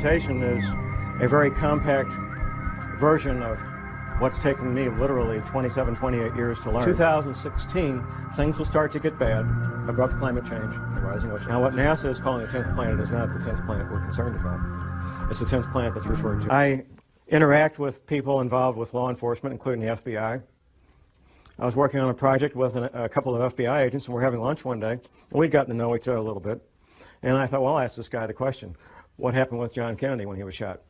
presentation is a very compact version of what's taken me literally 27, 28 years to learn. 2016, things will start to get bad. Abrupt climate change, the rising ocean. Now what NASA is calling the 10th planet is not the 10th planet we're concerned about. It's the 10th planet that's referred to. I interact with people involved with law enforcement, including the FBI. I was working on a project with a couple of FBI agents, and we're having lunch one day, and we'd gotten to know each other a little bit. And I thought, well, I'll ask this guy the question, what happened with John Kennedy when he was shot?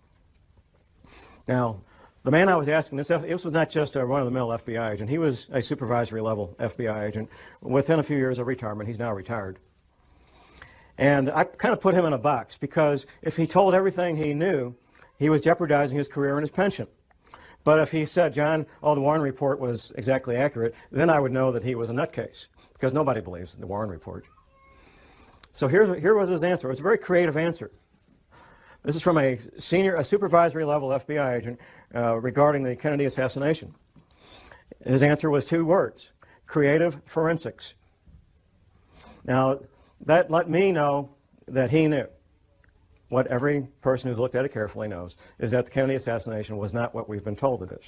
Now, the man I was asking this was not just a run-of-the-mill FBI agent. He was a supervisory level FBI agent. Within a few years of retirement, he's now retired. And I kind of put him in a box because if he told everything he knew, he was jeopardizing his career and his pension. But if he said, John, oh, the Warren report was exactly accurate, then I would know that he was a nutcase because nobody believes the Warren report. So here was his answer. It was a very creative answer. This is from a supervisory level FBI agent regarding the Kennedy assassination. His answer was 2 words, creative forensics. Now, that let me know that he knew. What every person who's looked at it carefully knows is that the Kennedy assassination was not what we've been told it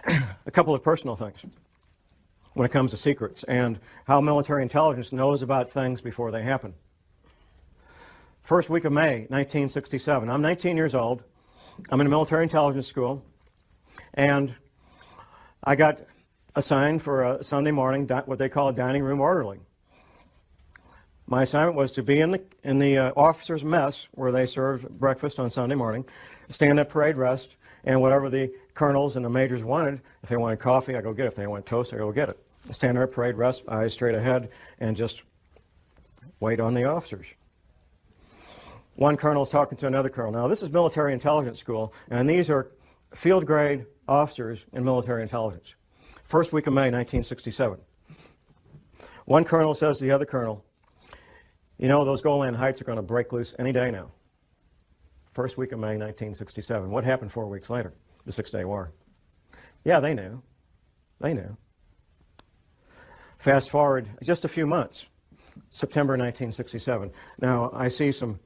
is. A couple of personal things when it comes to secrets and how military intelligence knows about things before they happen. First week of May, 1967. I'm 19 years old. I'm in a military intelligence school, and I got assigned for a Sunday morning, what they call a dining room orderly. My assignment was to be in the officers' mess where they serve breakfast on Sunday morning, stand at parade rest, and whatever the colonels and the majors wanted, if they wanted coffee, I go get it. If they wanted toast, I go get it. Stand there at parade rest, eyes straight ahead, and just wait on the officers. One colonel is talking to another colonel. Now, this is military intelligence school, and these are field grade officers in military intelligence. First week of May, 1967. One colonel says to the other colonel, you know, those Golan Heights are going to break loose any day now. First week of May, 1967. What happened 4 weeks later? The Six-Day War. Yeah, they knew. They knew. Fast forward just a few months, September 1967. Now, I see some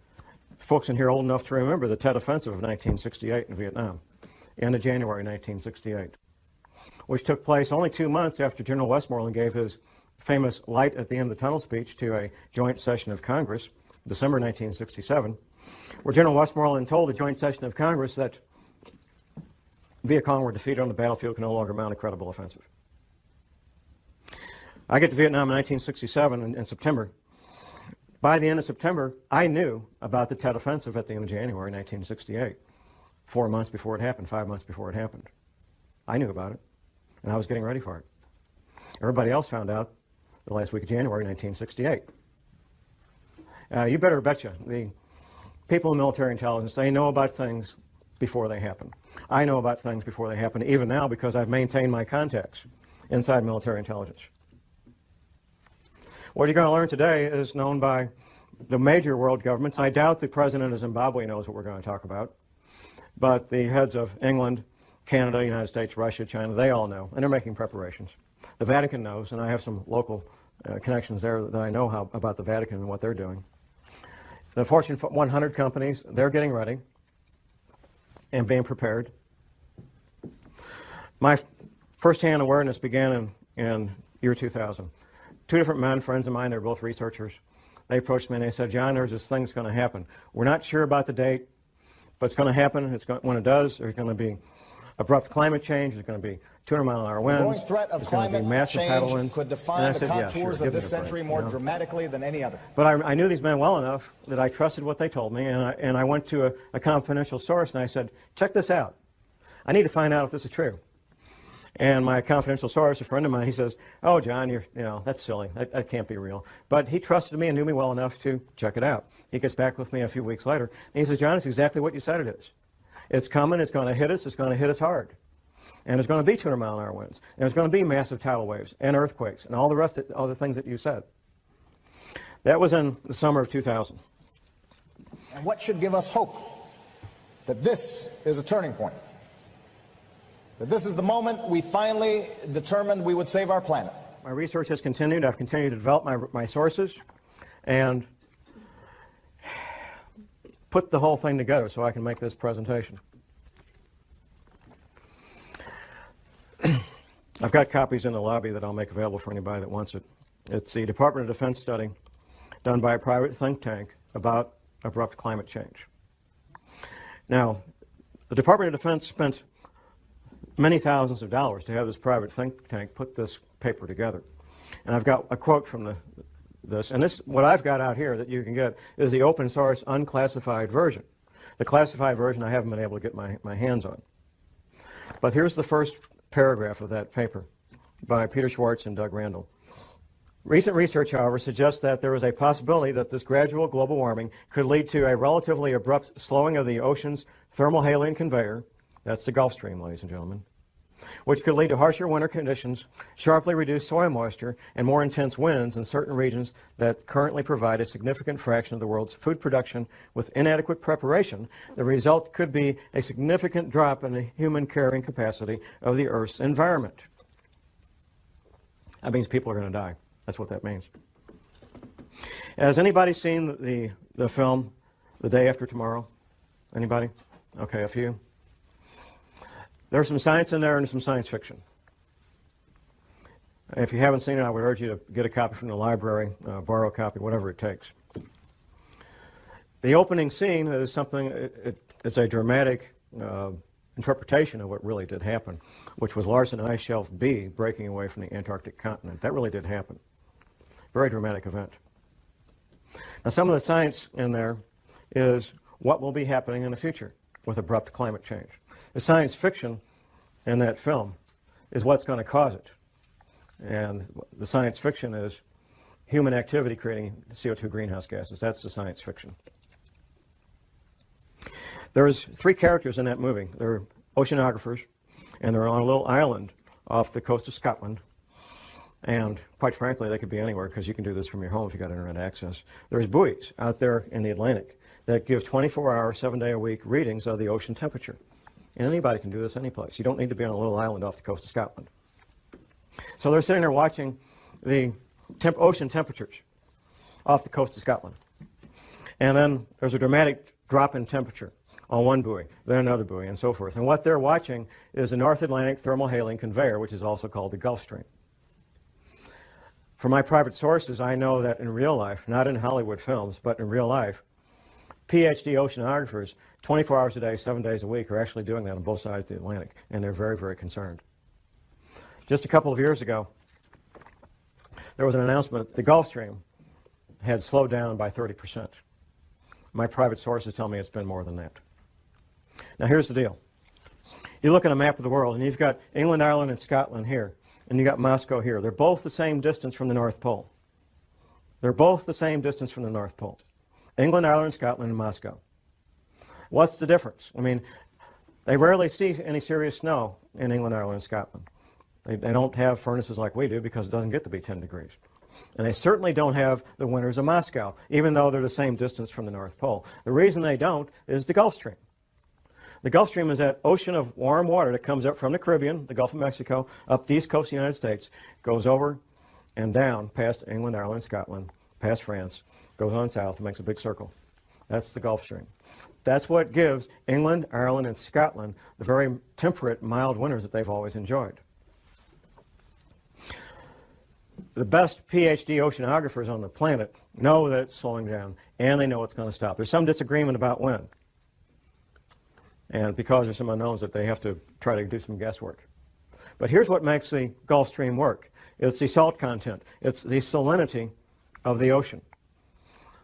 folks in here old enough to remember the Tet Offensive of 1968 in Vietnam, end of January 1968, which took place only 2 months after General Westmoreland gave his famous light at the end of the tunnel speech to a joint session of Congress, December 1967, where General Westmoreland told the joint session of Congress that Viet Cong were defeated on the battlefield, can no longer mount a credible offensive. I get to Vietnam in 1967 in September. By the end of September, I knew about the Tet Offensive at the end of January 1968, 4 months before it happened, 5 months before it happened. I knew about it, and I was getting ready for it. Everybody else found out the last week of January 1968. You better betcha, the people in military intelligence, they know about things before they happen. I know about things before they happen, even now, because I've maintained my contacts inside military intelligence. What you're going to learn today is known by the major world governments. I doubt the president of Zimbabwe knows what we're going to talk about, but the heads of England, Canada, United States, Russia, China, they all know, and they're making preparations. The Vatican knows, and I have some local connections there that I know about the Vatican and what they're doing. The Fortune 100 companies, they're getting ready and being prepared. My first-hand awareness began in year 2000. 2 different men, friends of mine, they're both researchers. They approached me and they said, John, there's this thing that's going to happen. We're not sure about the date, but it's going to happen. When it does, there's going to be abrupt climate change. There's going to be 200-mile-an-hour winds. The growing threat of climate change could define the contours of this century more dramatically than any other. But I knew these men well enough that I trusted what they told me, and I went to a confidential source and I said, check this out. I need to find out if this is true. And my confidential source, a friend of mine, he says, oh, John, that's silly. That can't be real. But he trusted me and knew me well enough to check it out. He gets back with me a few weeks later, and he says, John, it's exactly what you said it is. It's coming, it's going to hit us, it's going to hit us hard. And there's going to be 200-mile-an-hour winds. And there's going to be massive tidal waves and earthquakes and all the rest of all the things that you said. That was in the summer of 2000. And what should give us hope that this is a turning point? That this is the moment we finally determined we would save our planet? My research has continued. I've continued to develop my sources. And put the whole thing together so I can make this presentation. I've got copies in the lobby that I'll make available for anybody that wants it. It's the Department of Defense study done by a private think tank about abrupt climate change. Now, the Department of Defense spent many thousands of dollars to have this private think tank put this paper together. And I've got a quote from this, and this, what I've got out here that you can get is the open source unclassified version. The classified version I haven't been able to get my hands on. But here's the first paragraph of that paper by Peter Schwartz and Doug Randall. Recent research, however, suggests that there is a possibility that this gradual global warming could lead to a relatively abrupt slowing of the ocean's thermohaline conveyor, that's the Gulf Stream, ladies and gentlemen, which could lead to harsher winter conditions, sharply reduced soil moisture, and more intense winds in certain regions that currently provide a significant fraction of the world's food production. With inadequate preparation, the result could be a significant drop in the human carrying capacity of the Earth's environment. That means people are going to die. That's what that means. Has anybody seen the film The Day After Tomorrow? Anybody? Okay, a few. There's some science in there and some science fiction. If you haven't seen it, I would urge you to get a copy from the library, borrow a copy, whatever it takes. The opening scene is something, it's a dramatic interpretation of what really did happen, which was Larsen Ice Shelf B breaking away from the Antarctic continent. That really did happen. Very dramatic event. Now, some of the science in there is what will be happening in the future with abrupt climate change. The science fiction in that film is what's going to cause it. And the science fiction is human activity creating CO2 greenhouse gases. That's the science fiction. There's three characters in that movie. They're oceanographers, and they're on a little island off the coast of Scotland. And quite frankly, they could be anywhere because you can do this from your home if you've got internet access. There's buoys out there in the Atlantic that give 24-hour, 7-day-a-week readings of the ocean temperature. And anybody can do this any place. You don't need to be on a little island off the coast of Scotland. So they're sitting there watching the ocean temperatures off the coast of Scotland. And then there's a dramatic drop in temperature on one buoy, then another buoy, and so forth. And what they're watching is the North Atlantic thermohaline conveyor, which is also called the Gulf Stream. From my private sources, I know that in real life, not in Hollywood films, but in real life, PhD oceanographers, 24 hours a day, 7 days a week, are actually doing that on both sides of the Atlantic, and they're very, very concerned. Just a couple of years ago, there was an announcement that the Gulf Stream had slowed down by 30%. My private sources tell me it's been more than that. Now, here's the deal. You look at a map of the world, and you've got England, Ireland, and Scotland here, and you got Moscow here. They're both the same distance from the North Pole. They're both the same distance from the North Pole. England, Ireland, Scotland, and Moscow. What's the difference? I mean, they rarely see any serious snow in England, Ireland, and Scotland. They don't have furnaces like we do because it doesn't get to be 10 degrees. And they certainly don't have the winters of Moscow, even though they're the same distance from the North Pole. The reason they don't is the Gulf Stream. The Gulf Stream is that ocean of warm water that comes up from the Caribbean, the Gulf of Mexico, up the east coast of the United States, goes over and down past England, Ireland, and Scotland, past France, goes on south and makes a big circle. That's the Gulf Stream. That's what gives England, Ireland, and Scotland the very temperate, mild winters that they've always enjoyed. The best PhD oceanographers on the planet know that it's slowing down, and they know it's going to stop. There's some disagreement about when. And because there's some unknowns that they have to try to do some guesswork. But here's what makes the Gulf Stream work. It's the salt content. It's the salinity of the ocean.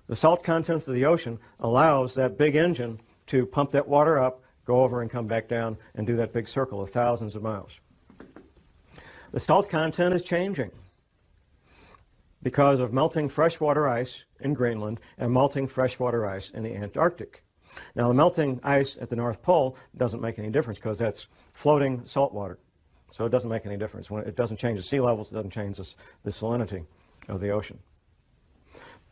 The salt content of the ocean allows that big engine to pump that water up, go over and come back down and do that big circle of thousands of miles. The salt content is changing because of melting freshwater ice in Greenland and melting freshwater ice in the Antarctic. Now, the melting ice at the North Pole doesn't make any difference because that's floating salt water. So it doesn't make any difference. When it doesn't change the sea levels, it doesn't change the salinity of the ocean.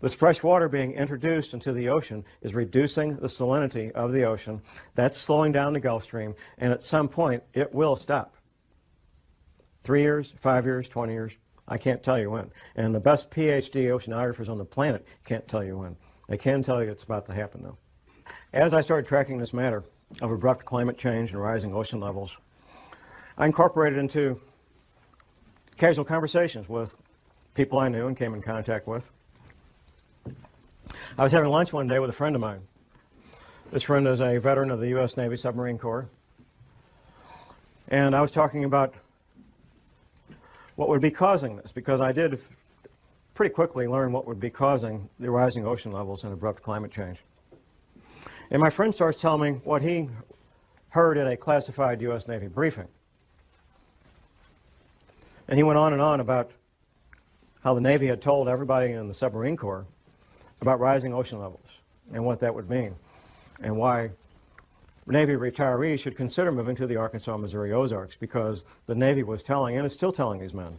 This fresh water being introduced into the ocean is reducing the salinity of the ocean. That's slowing down the Gulf Stream, and at some point, it will stop. 3 years, 5 years, 20 years, I can't tell you when. And the best PhD oceanographers on the planet can't tell you when. They can tell you it's about to happen, though. As I started tracking this matter of abrupt climate change and rising ocean levels, I incorporated into casual conversations with people I knew and came in contact with. I was having lunch one day with a friend of mine. This friend is a veteran of the U.S. Navy Submarine Corps. And I was talking about what would be causing this, because I did pretty quickly learn what would be causing the rising ocean levels and abrupt climate change. And my friend starts telling me what he heard at a classified U.S. Navy briefing. And he went on about how the Navy had told everybody in the submarine corps about rising ocean levels and what that would mean, and why Navy retirees should consider moving to the Arkansas, Missouri Ozarks, because the Navy was telling, and is still telling these men,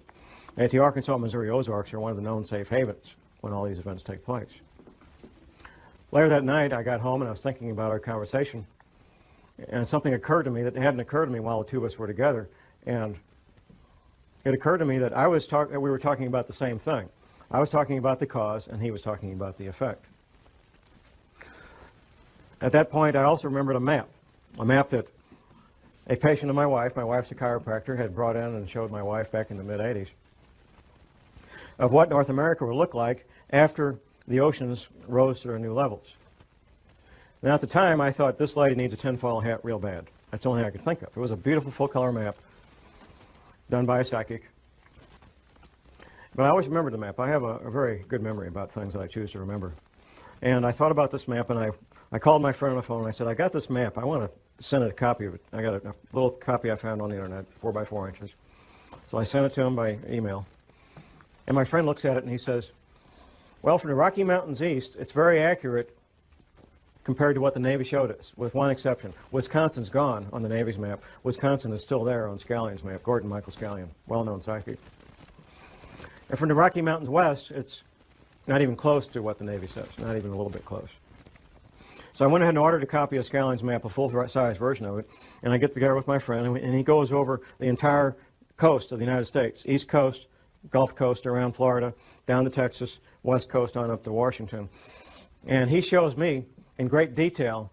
that the Arkansas, Missouri Ozarks are one of the known safe havens when all these events take place. Later that night, I got home and I was thinking about our conversation, and something occurred to me that hadn't occurred to me while the two of us were together, and it occurred to me that we were talking about the same thing. I was talking about the cause, and he was talking about the effect. At that point, I also remembered a map that a patient of my wife's a chiropractor, had brought in and showed my wife back in the mid-'80s, of what North America would look like after the oceans rose to their new levels. Now, at the time, I thought, this lady needs a tinfoil hat real bad. That's the only thing I could think of. It was a beautiful full-color map done by a psychic. But I always remembered the map. I have a very good memory about things that I choose to remember. And I thought about this map, and I called my friend on the phone, and I said, I got this map. I want to send it a copy of it. I got a little copy I found on the internet, 4 by 4 inches. So I sent it to him by email. And my friend looks at it, and he says, well, from the Rocky Mountains east, it's very accurate compared to what the Navy showed us, with one exception. Wisconsin's gone on the Navy's map. Wisconsin is still there on Scallion's map, Gordon Michael Scallion, well-known psychic. And from the Rocky Mountains west, it's not even close to what the Navy says, not even a little bit close. So I went ahead and ordered a copy of Scallion's map, a full-size version of it, and I get together with my friend, and he goes over the entire coast of the United States, East Coast, Gulf Coast around Florida, down to Texas, West Coast on up to Washington. And he shows me in great detail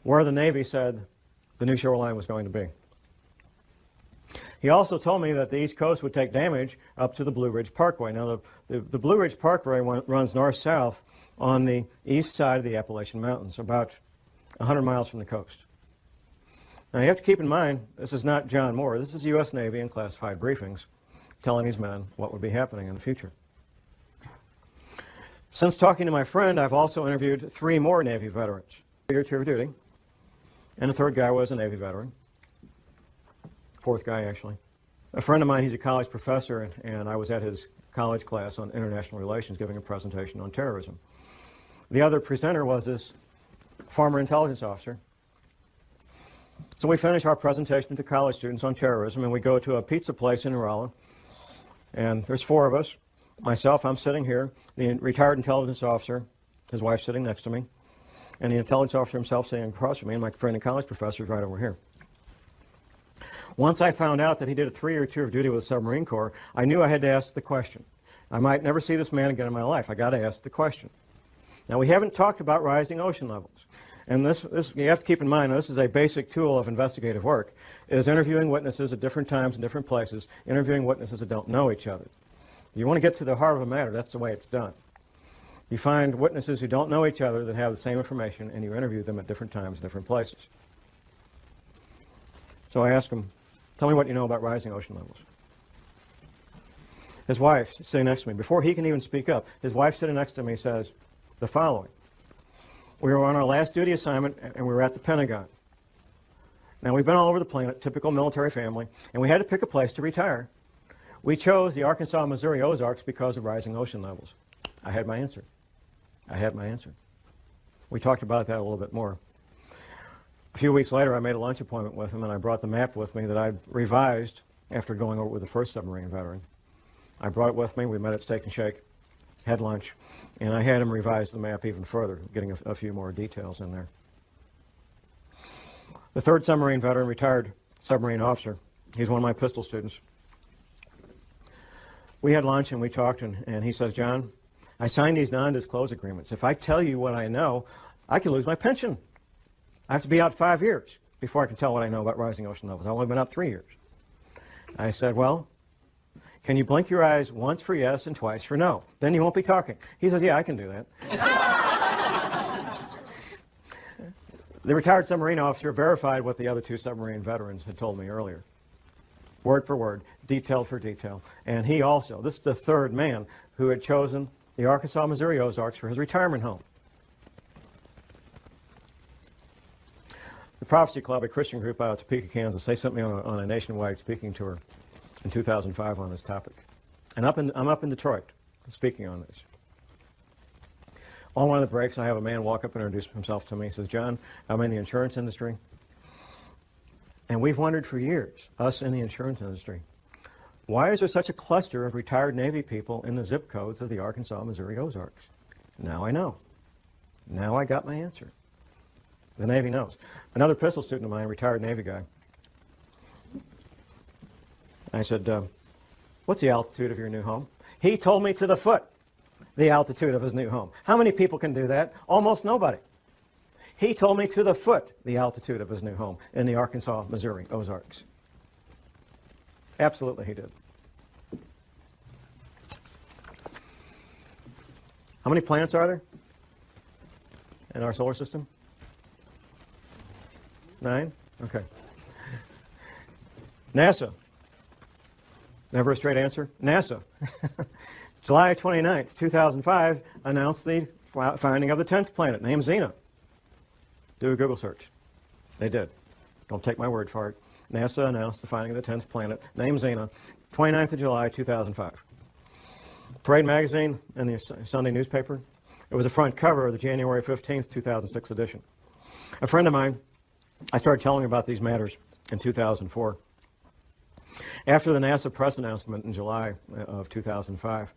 where the Navy said the new shoreline was going to be. He also told me that the East Coast would take damage up to the Blue Ridge Parkway. Now, the Blue Ridge Parkway runs north-south on the east side of the Appalachian Mountains, about 100 miles from the coast. Now, you have to keep in mind, this is not John Moore. This is U.S. Navy in classified briefings telling these men what would be happening in the future. Since talking to my friend, I've also interviewed 3 more Navy veterans, 3-year tour of duty, and a third guy was a Navy veteran. 4th guy, actually. A friend of mine, he's a college professor, and I was at his college class on international relations giving a presentation on terrorism. The other presenter was this former intelligence officer. So we finish our presentation to college students on terrorism, and we go to a pizza place in Rolla, and there's 4 of us. Myself, I'm sitting here, the retired intelligence officer, his wife sitting next to me, and the intelligence officer himself sitting across from me, and my friend and college professor is right over here. Once I found out that he did a 3-year tour of duty with the Submarine Corps, I knew I had to ask the question. I might never see this man again in my life. I got to ask the question. Now, we haven't talked about rising ocean levels. And this you have to keep in mind, this is a basic tool of investigative work, is interviewing witnesses at different times and different places, interviewing witnesses that don't know each other. You want to get to the heart of a matter, that's the way it's done. You find witnesses who don't know each other that have the same information, and you interview them at different times and different places. So I asked him, tell me what you know about rising ocean levels. His wife sitting next to me, before he can even speak up, his wife sitting next to me says the following. We were on our last duty assignment, and we were at the Pentagon. Now, we've been all over the planet, typical military family, and we had to pick a place to retire. We chose the Arkansas, Missouri Ozarks because of rising ocean levels. I had my answer. I had my answer. We talked about that a little bit more. A few weeks later, I made a lunch appointment with him, and I brought the map with me that I'd revised after going over it with the first submarine veteran. I brought it with me. We met at Steak and Shake, had lunch, and I had him revise the map even further, getting a few more details in there. The third submarine veteran, retired submarine officer, he's one of my pistol students. We had lunch and we talked, and he says, John, I signed these non-disclose agreements. If I tell you what I know, I could lose my pension. I have to be out 5 years before I can tell what I know about rising ocean levels. I've only been out 3 years. I said, well, can you blink your eyes once for yes and twice for no? Then you won't be talking. He says, yeah, I can do that. The retired submarine officer verified what the other two submarine veterans had told me earlier. Word for word, detail for detail. And he also, this is the third man who had chosen the Arkansas, Missouri Ozarks for his retirement home. The Prophecy Club, a Christian group out of Topeka, Kansas, they sent me on a nationwide speaking tour in 2005 on this topic. And I'm up in Detroit speaking on this. On one of the breaks, I have a man walk up and introduce himself to me. He says, John, I'm in the insurance industry. And we've wondered for years, us in the insurance industry, why is there such a cluster of retired Navy people in the zip codes of the Arkansas, Missouri Ozarks? Now I know. Now I got my answer. The Navy knows. Another pistol student of mine, retired Navy guy, I said, what's the altitude of your new home? He told me to the foot the altitude of his new home. How many people can do that? Almost nobody. He told me to the foot the altitude of his new home in the Arkansas, Missouri Ozarks. Absolutely he did. How many planets are there in our solar system? 9? Okay. NASA. Never a straight answer. NASA. July 29th, 2005, announced the finding of the 10th planet, named Xena. Do a Google search. They did. Don't take my word for it. NASA announced the finding of the 10th planet, named Xena, 29th of July, 2005. Parade magazine and the Sunday newspaper. It was the front cover of the January 15th, 2006 edition. A friend of mine, I started telling him about these matters in 2004. After the NASA press announcement in July of 2005,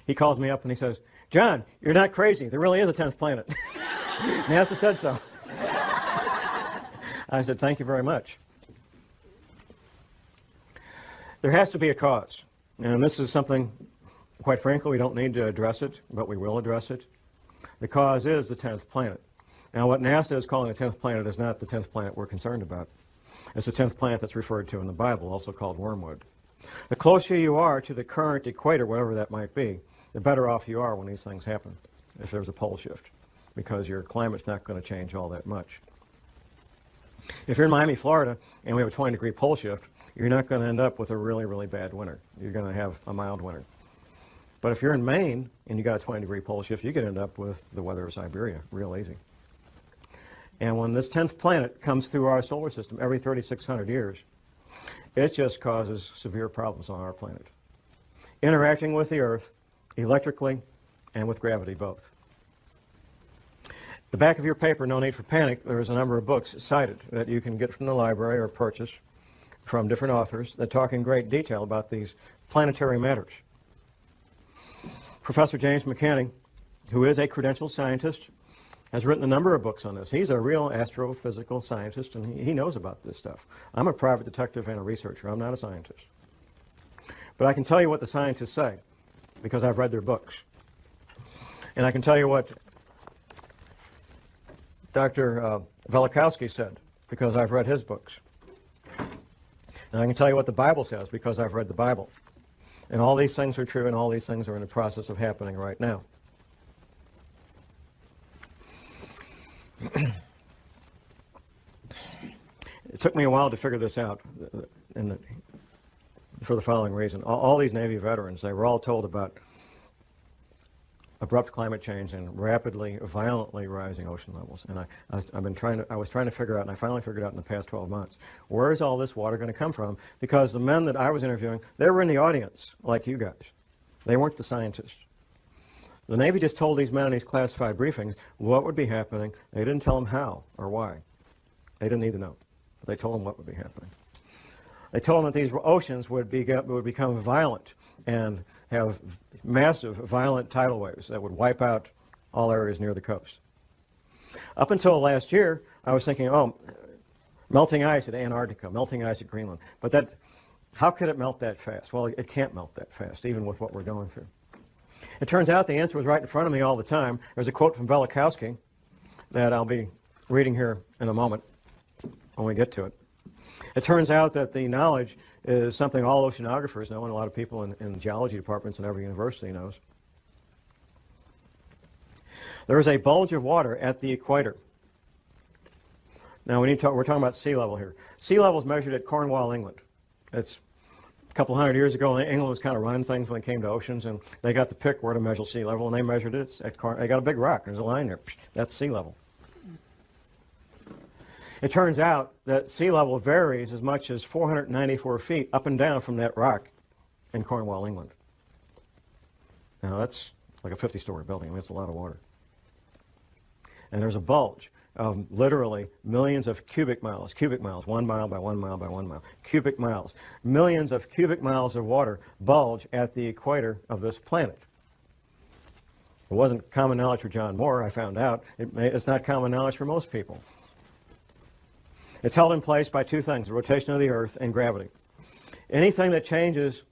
he calls me up and he says, John, you're not crazy. There really is a 10th planet. NASA said so. I said, thank you very much. There has to be a cause. And this is something, quite frankly, we don't need to address it, but we will address it. The cause is the 10th planet. Now, what NASA is calling the 10th planet is not the 10th planet we're concerned about. It's the 10th planet that's referred to in the Bible, also called wormwood. The closer you are to the current equator, whatever that might be, the better off you are when these things happen, if there's a pole shift, because your climate's not going to change all that much. If you're in Miami, Florida, and we have a 20-degree pole shift, you're not going to end up with a really, really bad winter. You're going to have a mild winter. But if you're in Maine, and you got a 20-degree pole shift, you could end up with the weather of Siberia real easy. And when this 10th planet comes through our solar system every 3,600 years, it just causes severe problems on our planet. Interacting with the Earth, electrically and with gravity both. The back of your paper, no need for panic, there is a number of books cited that you can get from the library or purchase from different authors that talk in great detail about these planetary matters. Professor James McCanning, who is a credentialed scientist, has written a number of books on this. He's a real astrophysical scientist, and he knows about this stuff. I'm a private detective and a researcher. I'm not a scientist. But I can tell you what the scientists say, because I've read their books. And I can tell you what Dr. Velikovsky said, because I've read his books. And I can tell you what the Bible says, because I've read the Bible. And all these things are true, and all these things are in the process of happening right now. It took me a while to figure this out for the following reason. All these Navy veterans, they were all told about abrupt climate change and rapidly, violently rising ocean levels. And I was trying to figure out, and I finally figured out in the past 12 months, where is all this water going to come from? Because the men that I was interviewing, they were in the audience, like you guys. They weren't the scientists. The Navy just told these men in these classified briefings what would be happening. They didn't tell them how or why. They didn't need to know. They told them what would be happening. They told them that these oceans would become violent and have massive, violent tidal waves that would wipe out all areas near the coast. Up until last year, I was thinking, oh, melting ice at Antarctica, melting ice at Greenland. But how could it melt that fast? Well, it can't melt that fast, even with what we're going through. It turns out the answer was right in front of me all the time. There's a quote from Velikovsky that I'll be reading here in a moment when we get to it. It turns out that the knowledge is something all oceanographers know, and a lot of people in geology departments in every university knows. There is a bulge of water at the equator. Now we're talking about sea level here. Sea level is measured at Cornwall, England. It's a couple hundred years ago. England was kind of running things when it came to oceans, and they got to pick where to measure sea level, and they measured it at they got a big rock. There's a line there. That's sea level. It turns out that sea level varies as much as 494 feet up and down from that rock in Cornwall, England. Now that's like a 50-story building. I mean, it's a lot of water. And there's a bulge of literally millions of cubic miles, 1 mile by 1 mile by 1 mile, cubic miles, millions of cubic miles of water bulge at the equator of this planet. It wasn't common knowledge for John Moore, I found out. It's not common knowledge for most people. It's held in place by two things, the rotation of the Earth and gravity. Anything that changes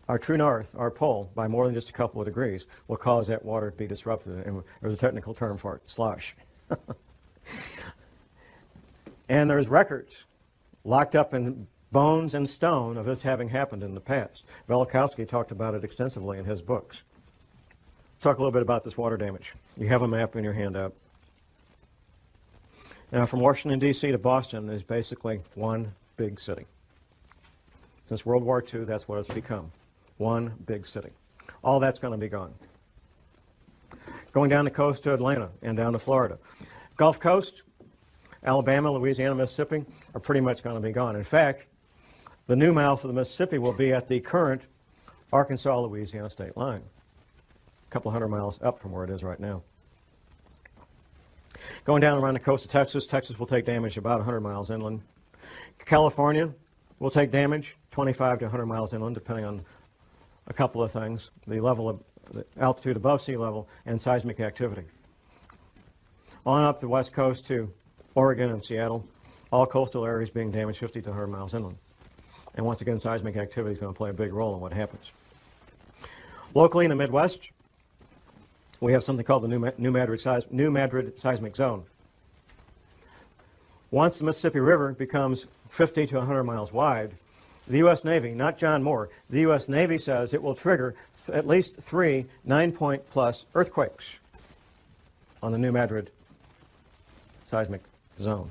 our true north, our pole, by more than just a couple of degrees will cause that water to be disrupted. And there's a technical term for it, slosh. And there's records locked up in bones and stone of this having happened in the past. Velikovsky talked about it extensively in his books. Talk a little bit about this water damage. You have a map in your handout. Now, from Washington, D.C. to Boston is basically one big city. Since World War II, that's what it's become. One big city. All that's going to be gone. Going down the coast to Atlanta and down to Florida. Gulf Coast, Alabama, Louisiana, Mississippi are pretty much going to be gone. In fact, the new mouth of the Mississippi will be at the current Arkansas-Louisiana state line. A couple hundred miles up from where it is right now. Going down around the coast of Texas, Texas will take damage about 100 miles inland. California will take damage 25 to 100 miles inland, depending on a couple of things, the level of the altitude above sea level and seismic activity. On up the west coast to Oregon and Seattle, all coastal areas being damaged 50 to 100 miles inland. And once again, seismic activity is going to play a big role in what happens. Locally in the Midwest, we have something called the New Madrid seismic zone. Once the Mississippi River becomes 50 to 100 miles wide, the U.S. Navy, not John Moore, the U.S. Navy says it will trigger at least 3 9-point plus earthquakes on the New Madrid seismic zone.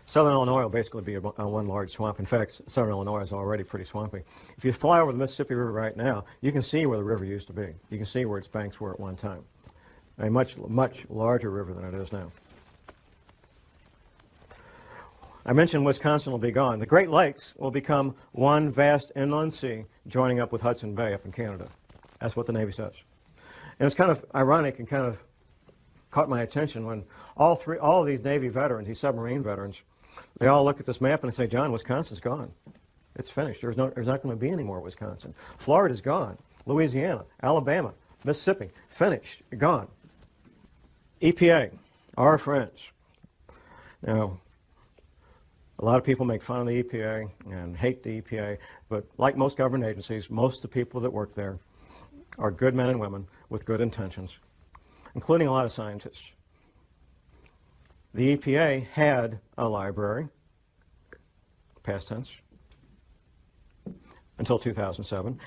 Southern Illinois will basically be one large swamp. In fact, Southern Illinois is already pretty swampy. If you fly over the Mississippi River right now, you can see where the river used to be. You can see where its banks were at one time. A much, much larger river than it is now. I mentioned Wisconsin will be gone. The Great Lakes will become one vast inland sea joining up with Hudson Bay up in Canada. That's what the Navy says. And it's kind of ironic and kind of caught my attention when all of these Navy veterans, these submarine veterans, they all look at this map and they say, John, Wisconsin's gone. It's finished. There's not going to be any more Wisconsin. Florida's gone. Louisiana, Alabama, Mississippi, finished, gone. EPA, our friends. Now, a lot of people make fun of the EPA and hate the EPA, but like most government agencies, most of the people that work there are good men and women with good intentions, including a lot of scientists. The EPA had a library, past tense, until 2007.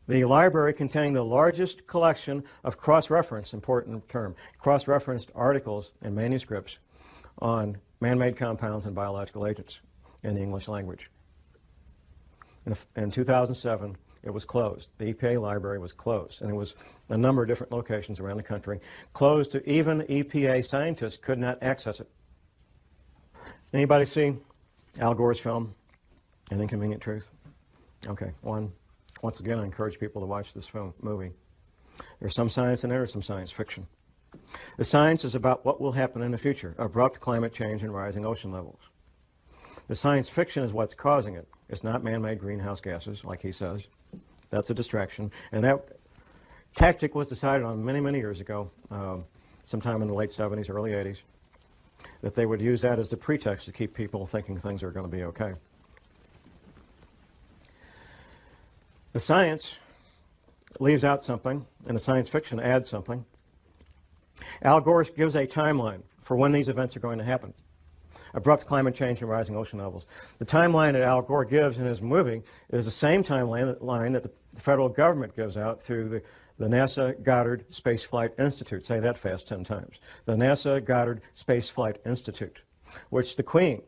The library contained the largest collection of cross-referenced, important term, cross-referenced articles and manuscripts on man-made compounds and biological agents in the English language. In 2007, it was closed. The EPA library was closed, and it was a number of different locations around the country, closed to even EPA scientists could not access it. Anybody see Al Gore's film, An Inconvenient Truth? Okay, once again, I encourage people to watch this movie. There's some science in there, some science fiction. The science is about what will happen in the future, abrupt climate change and rising ocean levels. The science fiction is what's causing it. It's not man-made greenhouse gases, like he says. That's a distraction. And that tactic was decided on many, many years ago, sometime in the late 70s, early 80s, that they would use that as the pretext to keep people thinking things are going to be okay. The science leaves out something, and the science fiction adds something. Al Gore gives a timeline for when these events are going to happen. Abrupt climate change and rising ocean levels. The timeline that Al Gore gives in his movie is the same timeline that the federal government gives out through the NASA Goddard Space Flight Institute. Say that fast 10 times. The NASA Goddard Space Flight Institute, which the Queen,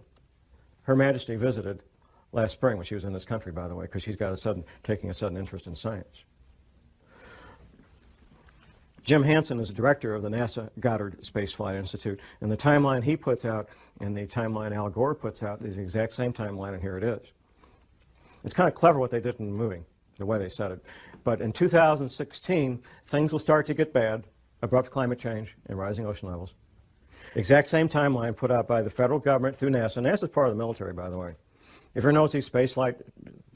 Her Majesty, visited last spring when she was in this country, by the way, because she's got taking a sudden interest in science. Jim Hansen is the director of the NASA Goddard Space Flight Institute, and the timeline he puts out and the timeline Al Gore puts out is the exact same timeline, and here it is. It's kind of clever what they did in the movie, the way they said it. But in 2016, things will start to get bad, abrupt climate change and rising ocean levels. Exact same timeline put out by the federal government through NASA. NASA is part of the military, by the way. If you notice, these space flight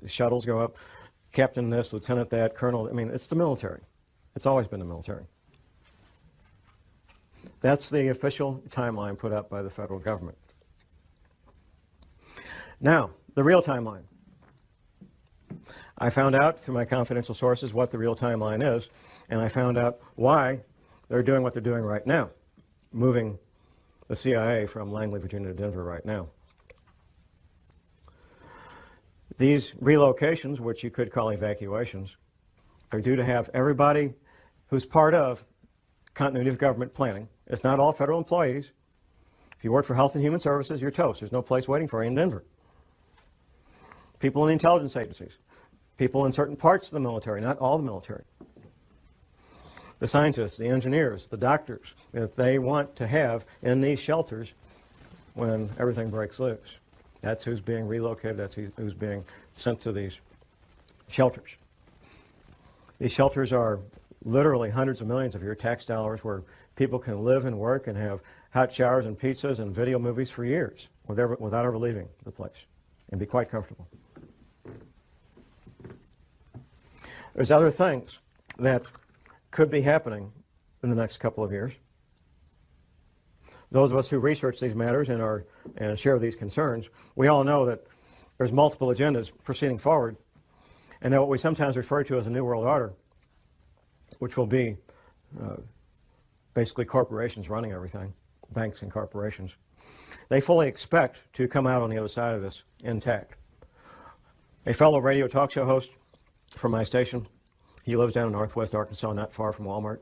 shuttles go up, captain this, lieutenant that, colonel, I mean, it's the military. It's always been the military. That's the official timeline put up by the federal government. Now, the real timeline. I found out through my confidential sources what the real timeline is, and I found out why they're doing what they're doing right now, moving the CIA from Langley, Virginia to Denver right now. These relocations, which you could call evacuations, are due to have everybody who's part of continuity of government planning. It's not all federal employees. If you work for Health and Human Services, you're toast. There's no place waiting for you in Denver. People in the intelligence agencies, people in certain parts of the military, not all the military. The scientists, the engineers, the doctors that they want to have in these shelters when everything breaks loose. That's who's being relocated, that's who's being sent to these shelters. These shelters are literally hundreds of millions of your tax dollars where people can live and work and have hot showers and pizzas and video movies for years without ever leaving the place and be quite comfortable. There's other things that could be happening in the next couple of years. Those of us who research these matters and share these concerns, we all know that there's multiple agendas proceeding forward, and that what we sometimes refer to as a New World Order, which will be basically corporations running everything, banks and corporations, they fully expect to come out on the other side of this intact. A fellow radio talk show host from my station, he lives down in northwest Arkansas, not far from Walmart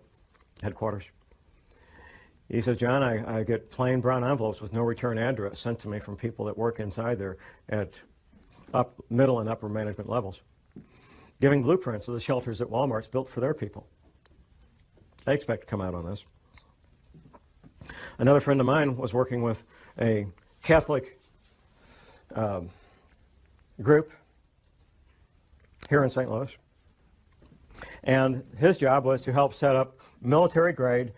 headquarters. He says, John, I get plain brown envelopes with no return address sent to me from people that work inside there at middle and upper management levels, giving blueprints of the shelters that Walmart's built for their people. They expect to come out on this. Another friend of mine was working with a Catholic group here in St. Louis, and his job was to help set up military-grade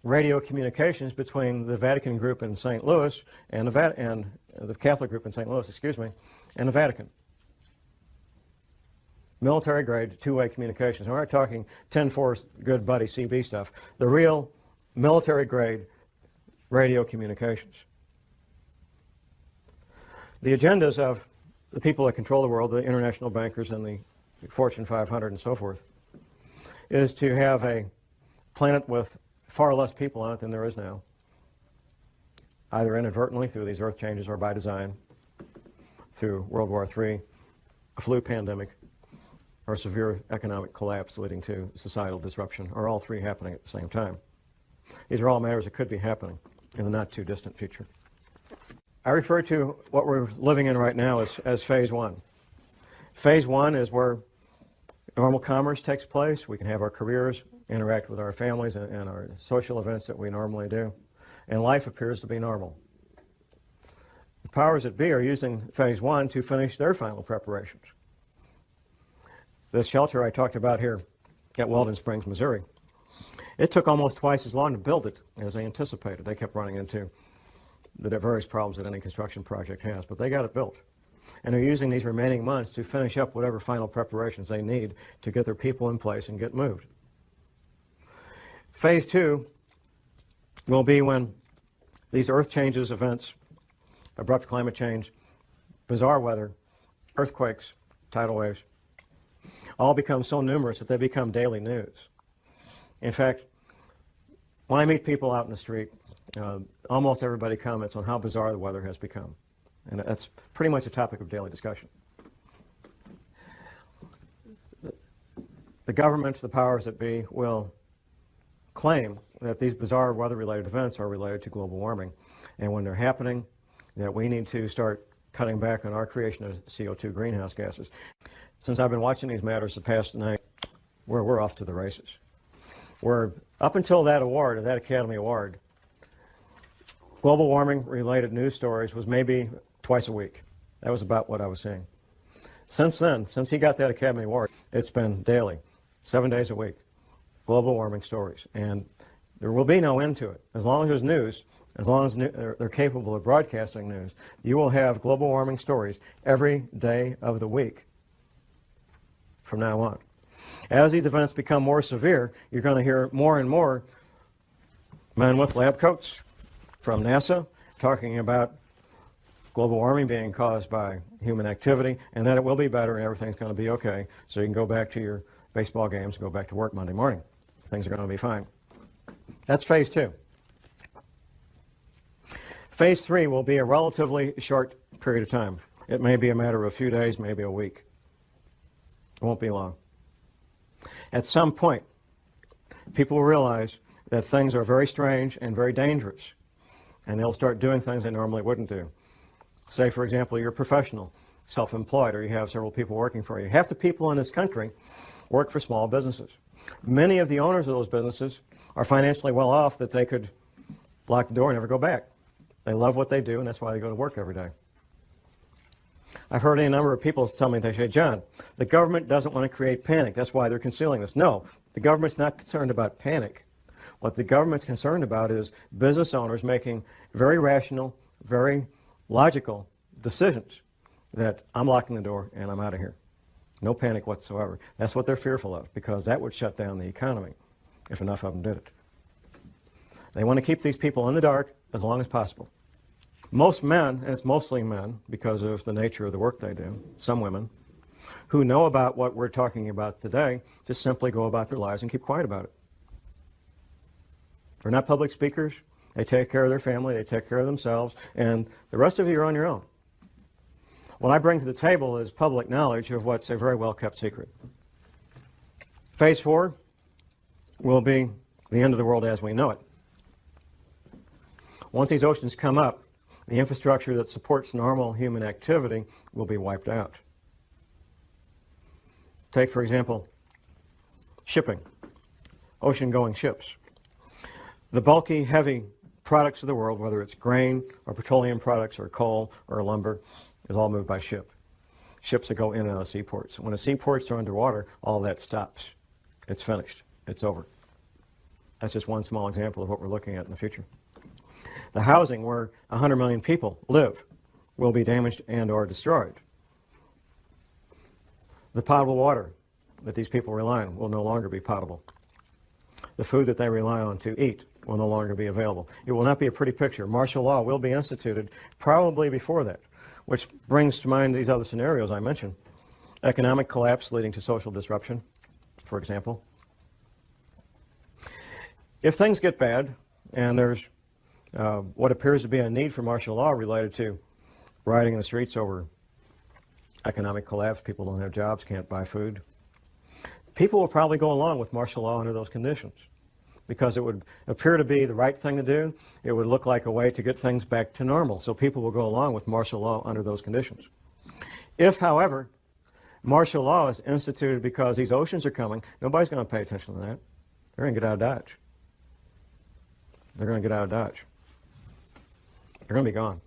radio communications between the Vatican group in St. Louis and the Catholic group in St. Louis, excuse me, and the Vatican. Military-grade, two-way communications. We're not talking 10-4 good buddy CB stuff. The real military-grade radio communications. The agendas of the people that control the world, the international bankers and the Fortune 500 and so forth, is to have a planet with far less people on it than there is now, either inadvertently through these earth changes or by design, through World War III, a flu pandemic, or severe economic collapse leading to societal disruption, or all three happening at the same time. These are all matters that could be happening in the not too distant future. I refer to what we're living in right now as phase one. Phase one is where normal commerce takes place. We can have our careers, interact with our families and our social events that we normally do, and life appears to be normal. The powers that be are using phase one to finish their final preparations. This shelter I talked about here at Weldon Springs, Missouri, it took almost twice as long to build it as they anticipated. They kept running into the various problems that any construction project has, but they got it built. And they're using these remaining months to finish up whatever final preparations they need to get their people in place and get moved. Phase two will be when these earth changes events, abrupt climate change, bizarre weather, earthquakes, tidal waves, all become so numerous that they become daily news. In fact, When I meet people out in the street, almost everybody comments on how bizarre the weather has become. And that's pretty much a topic of daily discussion. The government, the powers that be, will claim that these bizarre weather-related events are related to global warming. And when they're happening, that we need to start cutting back on our creation of CO2 greenhouse gases. Since I've been watching these matters the past night, we're off to the races. Up until that award, that Academy Award, global warming-related news stories was maybe twice a week. That was about what I was seeing. Since then, since he got that Academy Award, it's been daily, 7 days a week, global warming stories. And there will be no end to it. As long as there's news, as long as they're capable of broadcasting news, you will have global warming stories every day of the week from now on. As these events become more severe, you're going to hear more and more men with lab coats from NASA talking about global warming being caused by human activity, and that it will be better and everything's going to be okay, so you can go back to your baseball games and go back to work Monday morning. Things are going to be fine. That's phase 2. Phase 3 will be a relatively short period of time. It may be a matter of a few days, maybe a week. It won't be long. At some point, people will realize that things are very strange and very dangerous, and they'll start doing things they normally wouldn't do. Say, for example, you're a professional, self-employed, or you have several people working for you. Half the people in this country work for small businesses. Many of the owners of those businesses are financially well off that they could lock the door and never go back. They love what they do, and that's why they go to work every day. I've heard any number of people tell me, they say, John, the government doesn't want to create panic. That's why they're concealing this. No, the government's not concerned about panic. What the government's concerned about is business owners making very rational, very logical decisions that I'm locking the door and I'm out of here. No panic whatsoever. That's what they're fearful of, because that would shut down the economy if enough of them did it. They want to keep these people in the dark as long as possible. Most men, and it's mostly men because of the nature of the work they do, some women, who know about what we're talking about today, just simply go about their lives and keep quiet about it. They're not public speakers. They take care of their family, they take care of themselves, and the rest of you are on your own. What I bring to the table is public knowledge of what's a very well-kept secret. Phase 4 will be the end of the world as we know it. Once these oceans come up, the infrastructure that supports normal human activity will be wiped out. Take, for example, shipping, ocean-going ships. The bulky, heavy products of the world, whether it's grain or petroleum products or coal or lumber, is all moved by ship. Ships that go in and out of seaports. When the seaports are underwater, all that stops. It's finished. It's over. That's just one small example of what we're looking at in the future. The housing where 100 million people live will be damaged and or destroyed. The potable water that these people rely on will no longer be potable. The food that they rely on to eat will no longer be available. It will not be a pretty picture. Martial law will be instituted probably before that, which brings to mind these other scenarios I mentioned. Economic collapse leading to social disruption, for example. If things get bad and there's what appears to be a need for martial law related to rioting in the streets over economic collapse, people don't have jobs, can't buy food, people will probably go along with martial law under those conditions because it would appear to be the right thing to do. It would look like a way to get things back to normal, so people will go along with martial law under those conditions. If, however, martial law is instituted because these oceans are coming, nobody's going to pay attention to that. They're going to get out of Dodge. They're going to get out of Dodge. They're going to be gone.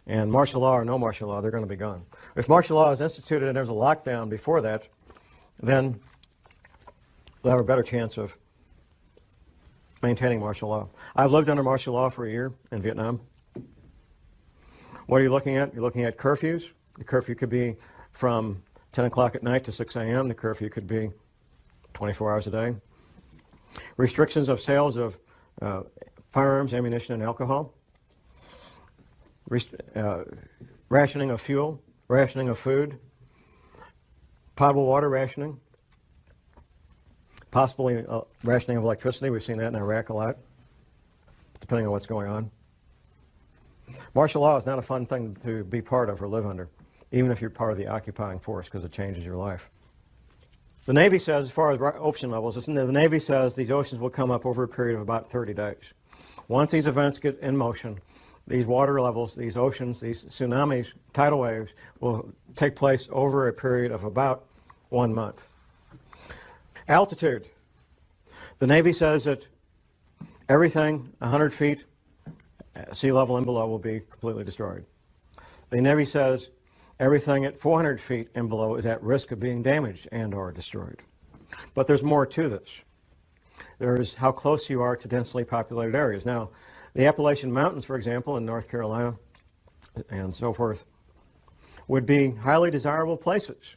And martial law or no martial law, they're going to be gone. If martial law is instituted and there's a lockdown before that, then they'll have a better chance of maintaining martial law. I've lived under martial law for a year in Vietnam. What are you looking at? You're looking at curfews. The curfew could be from 10 o'clock at night to 6 a.m. The curfew could be 24 hours a day. Restrictions of sales of firearms, ammunition, and alcohol. Rationing of fuel, rationing of food, potable water rationing, possibly rationing of electricity. We've seen that in Iraq a lot. depending on what's going on. Martial law is not a fun thing to be part of or live under, even if you're part of the occupying force, because it changes your life. The Navy says, as far as ocean levels, the Navy says these oceans will come up over a period of about 30 days. Once these events get in motion, these water levels, these oceans, these tsunamis, tidal waves, will take place over a period of about 1 month. Altitude. The Navy says that everything 100 feet sea level and below will be completely destroyed. The Navy says everything at 400 feet and below is at risk of being damaged and or destroyed. But there's more to this. There's how close you are to densely populated areas. Now, the Appalachian Mountains, for example, in North Carolina and so forth, would be highly desirable places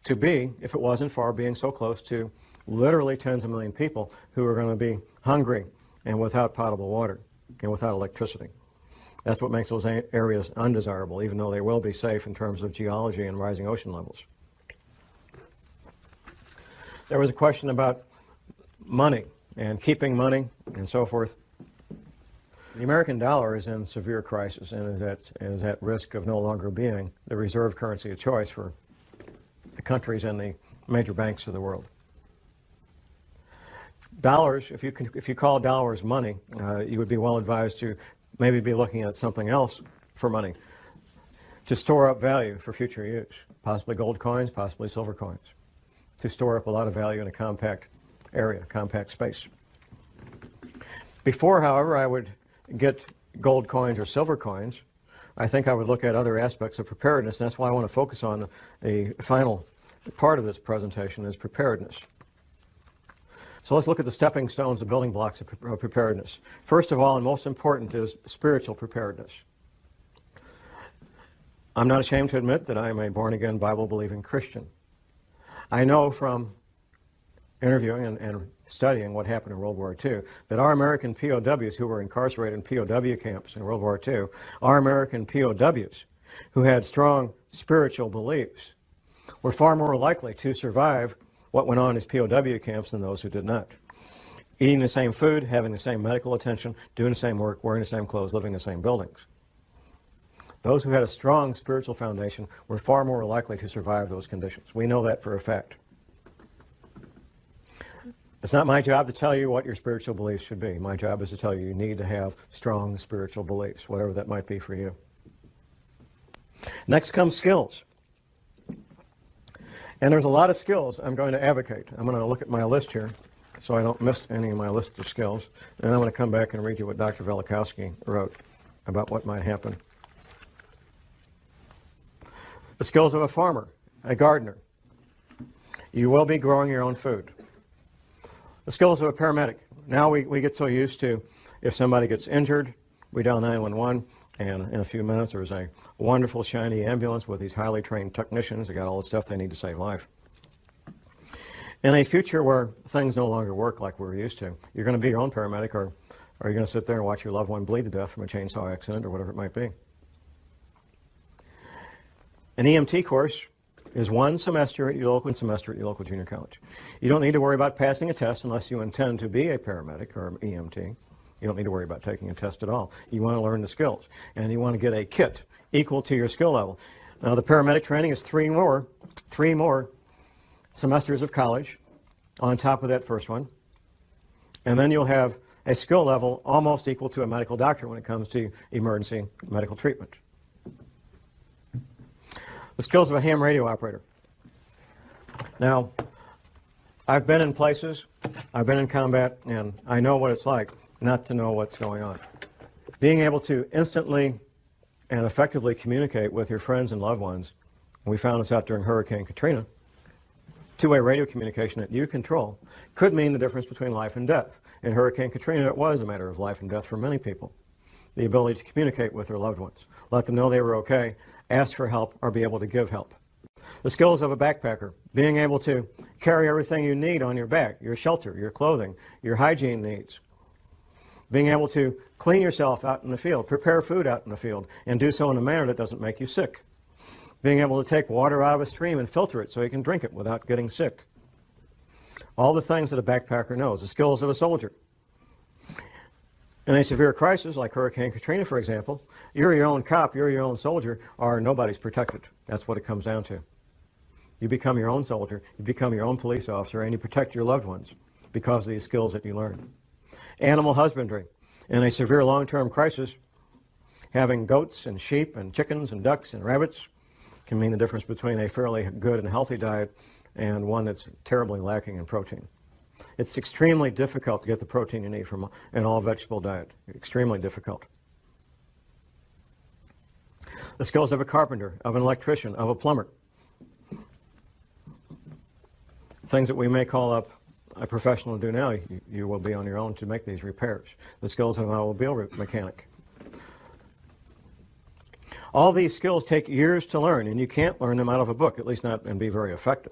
to be if it wasn't for being so close to literally tens of million people who are going to be hungry and without potable water and without electricity. That's what makes those areas undesirable, even though they will be safe in terms of geology and rising ocean levels. There was a question about money and keeping money and so forth. The American dollar is in severe crisis and is at risk of no longer being the reserve currency of choice for the countries and the major banks of the world. Dollars, if you call dollars money, you would be well advised to maybe be looking at something else for money, to store up value for future use, possibly gold coins, possibly silver coins, to store up a lot of value in a compact area, compact space. Before, however, I would get gold coins or silver coins, I think I would look at other aspects of preparedness, and that's why I want to focus on the final part of this presentation is preparedness. So let's look at the stepping stones, the building blocks of preparedness. First of all, and most important, is spiritual preparedness. I'm not ashamed to admit that I am a born-again, Bible-believing Christian. I know from interviewing and studying what happened in World War II that our American POWs who were incarcerated in POW camps in World War II, our American POWs who had strong spiritual beliefs, were far more likely to survive what went on in his POW camps than those who did not. Eating the same food, having the same medical attention, doing the same work, wearing the same clothes, living in the same buildings. Those who had a strong spiritual foundation were far more likely to survive those conditions. We know that for a fact. It's not my job to tell you what your spiritual beliefs should be. My job is to tell you need to have strong spiritual beliefs, whatever that might be for you. Next comes skills. And there's a lot of skills I'm going to advocate. I'm going to look at my list here so I don't miss any of my list of skills. And I'm going to come back and read you what Dr. Velikowski wrote about what might happen. The skills of a farmer, a gardener. You will be growing your own food. The skills of a paramedic. Now we get so used to if somebody gets injured, we dial 911. And in a few minutes, there's a wonderful, shiny ambulance with these highly trained technicians. They got all the stuff they need to save life. In a future where things no longer work like we're used to, you're going to be your own paramedic, or you're going to sit there and watch your loved one bleed to death from a chainsaw accident or whatever it might be. An EMT course is 1 semester at your local junior college. You don't need to worry about passing a test unless you intend to be a paramedic or an EMT. You don't need to worry about taking a test at all. You want to learn the skills, and you want to get a kit equal to your skill level. Now, the paramedic training is 3 more semesters of college on top of that first one, and then you'll have a skill level almost equal to a medical doctor when it comes to emergency medical treatment. The skills of a ham radio operator. Now, I've been in places, I've been in combat, and I know what it's like not to know what's going on. Being able to instantly and effectively communicate with your friends and loved ones, and we found this out during Hurricane Katrina, two-way radio communication that you control could mean the difference between life and death. In Hurricane Katrina, it was a matter of life and death for many people. The ability to communicate with their loved ones, let them know they were okay, ask for help, or be able to give help. The skills of a backpacker, being able to carry everything you need on your back, your shelter, your clothing, your hygiene needs. Being able to clean yourself out in the field, prepare food out in the field, and do so in a manner that doesn't make you sick. Being able to take water out of a stream and filter it so you can drink it without getting sick. All the things that a backpacker knows, the skills of a soldier. In a severe crisis, like Hurricane Katrina, for example, you're your own cop, you're your own soldier, or nobody's protected. That's what it comes down to. You become your own soldier, you become your own police officer, and you protect your loved ones because of these skills that you learn. Animal husbandry. In a severe long-term crisis, having goats and sheep and chickens and ducks and rabbits can mean the difference between a fairly good and healthy diet and one that's terribly lacking in protein. It's extremely difficult to get the protein you need from an all-vegetable diet. Extremely difficult. The skills of a carpenter, of an electrician, of a plumber. Things that we may call up a professional to do now, you will be on your own to make these repairs. The skills of an automobile mechanic. All these skills take years to learn, and you can't learn them out of a book, at least not and be very effective.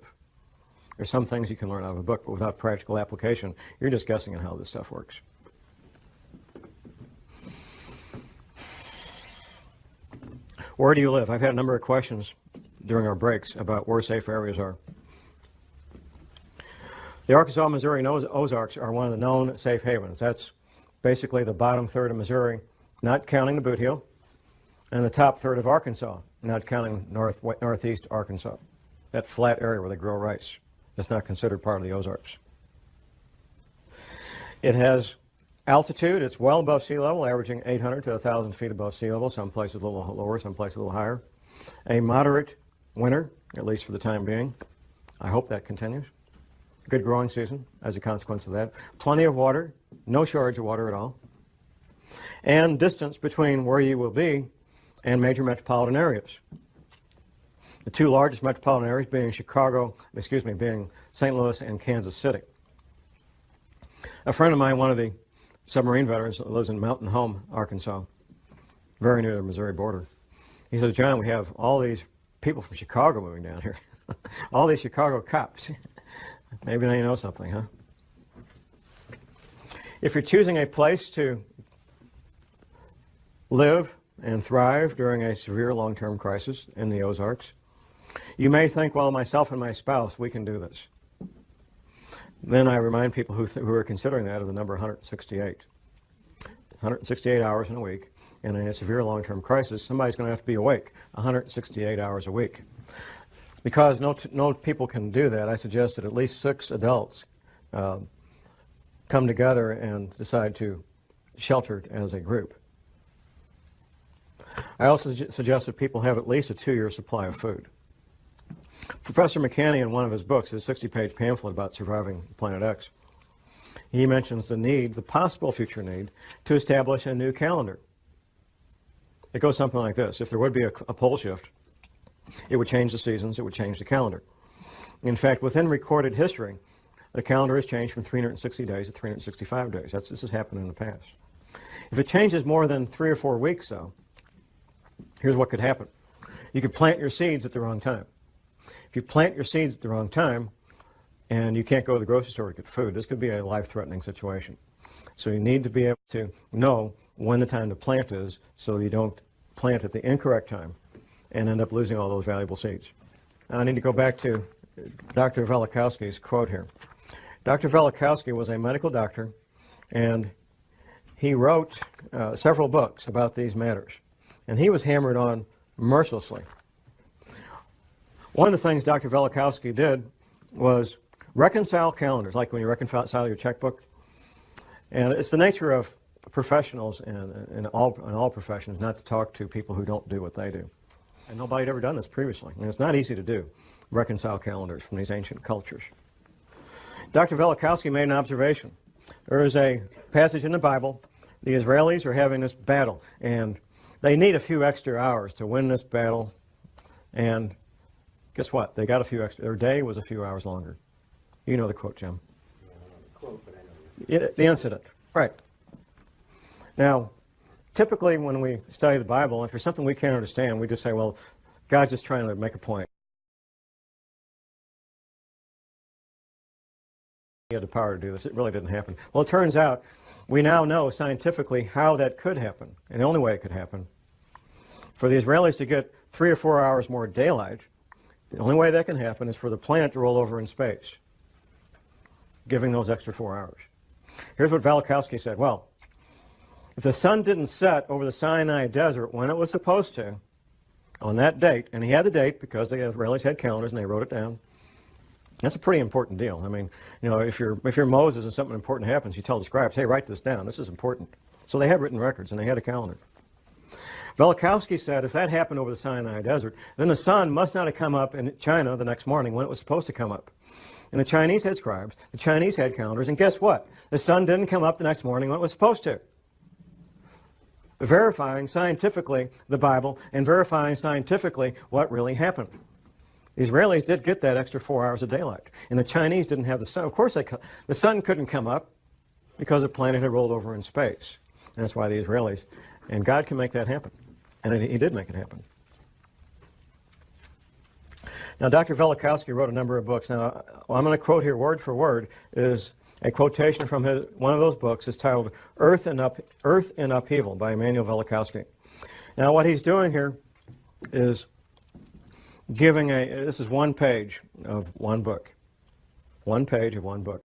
There's some things you can learn out of a book, but without practical application, you're just guessing on how this stuff works. Where do you live? I've had a number of questions during our breaks about where safe areas are. The Arkansas, Missouri, and Ozarks are one of the known safe havens. That's basically the bottom third of Missouri, not counting the Boot Heel, and the top third of Arkansas, not counting northeast Arkansas, that flat area where they grow rice. It's not considered part of the Ozarks. It has altitude. It's well above sea level, averaging 800 to 1,000 feet above sea level, some places a little lower, some places a little higher. A moderate winter, at least for the time being. I hope that continues. Good growing season as a consequence of that. Plenty of water, no shortage of water at all. And distance between where you will be and major metropolitan areas. The two largest metropolitan areas being being St. Louis and Kansas City. A friend of mine, one of the submarine veterans, lives in Mountain Home, Arkansas, very near the Missouri border. He says, John, we have all these people from Chicago moving down here. All these Chicago cops. Maybe they know something, huh? If you're choosing a place to live and thrive during a severe long-term crisis in the Ozarks, you may think, well, myself and my spouse, we can do this. Then I remind people who are considering that of the number 168. 168 hours in a week, and in a severe long-term crisis, somebody's going to have to be awake 168 hours a week. Because no people can do that, I suggest that at least 6 adults come together and decide to shelter as a group. I also suggest that people have at least a 2-year supply of food. Professor McCanney, in one of his books, his 60-page pamphlet about surviving Planet X, he mentions the possible future need, to establish a new calendar. It goes something like this. If there would be a pole shift, it would change the seasons, it would change the calendar. In fact, within recorded history, the calendar has changed from 360 days to 365 days. This has happened in the past. If it changes more than 3 or 4 weeks, though, here's what could happen. You could plant your seeds at the wrong time. If you plant your seeds at the wrong time and you can't go to the grocery store to get food, this could be a life-threatening situation. So you need to be able to know when the time to plant is so you don't plant at the incorrect time and end up losing all those valuable seeds. Now, I need to go back to Dr. Velikovsky's quote here. Dr. Velikovsky was a medical doctor, and he wrote several books about these matters. And he was hammered on mercilessly. One of the things Dr. Velikovsky did was reconcile calendars, like when you reconcile your checkbook. And it's the nature of professionals and in all professions not to talk to people who don't do what they do. And nobody had ever done this previously. And it's not easy to do, reconcile calendars from these ancient cultures. Dr. Velikovsky made an observation. There is a passage in the Bible. The Israelis are having this battle, and they need a few extra hours to win this battle. And guess what? They got a few extra. Their day was a few hours longer. You know the quote, Jim. Yeah, I don't know the quote, but I know The incident. Right. Now, typically when we study the Bible, if there's something we can't understand, we just say, well, God's just trying to make a point. He had the power to do this. It really didn't happen. Well, it turns out we now know scientifically how that could happen, and the only way it could happen. For the Israelis to get 3 or 4 hours more daylight, the only way that can happen is for the planet to roll over in space, giving those extra 4 hours. Here's what Velikovsky said. Well, If the sun didn't set over the Sinai desert when it was supposed to, on that date, and he had the date because the Israelis had calendars and they wrote it down. That's a pretty important deal. I mean, you know, if you're Moses and something important happens, you tell the scribes, hey, write this down. This is important. So they had written records and they had a calendar. Velikovsky said if that happened over the Sinai desert, then the sun must not have come up in China the next morning when it was supposed to come up. And the Chinese had scribes, the Chinese had calendars, and guess what? The sun didn't come up the next morning when it was supposed to. Verifying scientifically the Bible and verifying scientifically what really happened. The Israelis did get that extra 4 hours of daylight, and the Chinese didn't have the sun. Of course, the sun couldn't come up because the planet had rolled over in space. And that's why the Israelis, and God can make that happen. And he did make it happen. Now, Dr. Velikovsky wrote a number of books. Now, I'm going to quote here word for word is a quotation from one of those books. It's titled Earth in Upheaval by Emanuel Velikovsky. Now, what he's doing here is giving this is one page of one book. One page of one book.